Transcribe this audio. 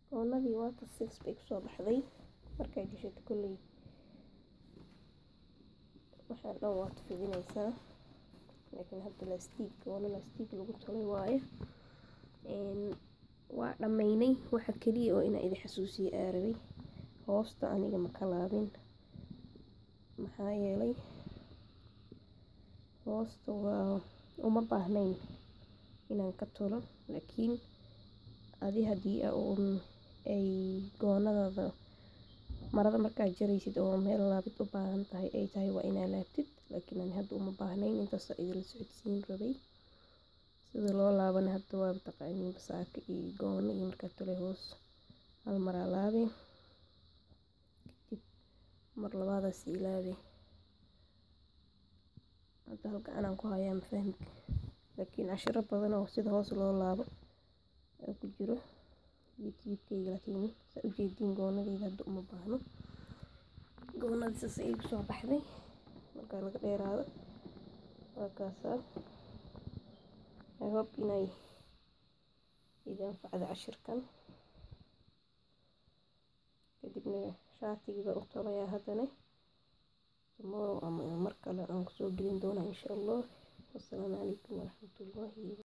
goonadii waa ta 6 bay kusoo baxday markay gashato kulley waxaan dhan waad fidinaysaa laakiin hadda goono lastiig lagu tolay waaye waa dhammaynay waxa kaliya oo inaan idin xasuusiyo aarabay hoosta aniga ma ka laabin maxaa yeelay hoosta waa uma baahnayn inaan ka tolo laakiin adi haddii ay goonadada marada markaa jaraysid oo meel laabid u baahan tahay ay tahay waa inaa laabtid laakiin aan hadda uma baahnayn intaas idin socodsiin rabay sida loo laabana hadda waa taqaaniin basaaka iyo goono iyo markaa tolay hoos hal mar laabe kadib mar labaadaas ilaabe hadda halka anaan ku hayaa ma fahmi laakiin cashiro badan oo sida hoos loo laabo ku jiro youtube-kayga laakiin saa u jeediin goonadayda hadda uma baahno goonadii saas ayay kusoo baxday markaa laga dheeraado waa kaasaa I hope inay idin anfacdo cashirkan kadibna shaatigii baan u tolayaa haddana tomorrow ama mar kale aan kusoo gelin doonaa insha allah. Wassalaamu calaykum waraxmatullaahi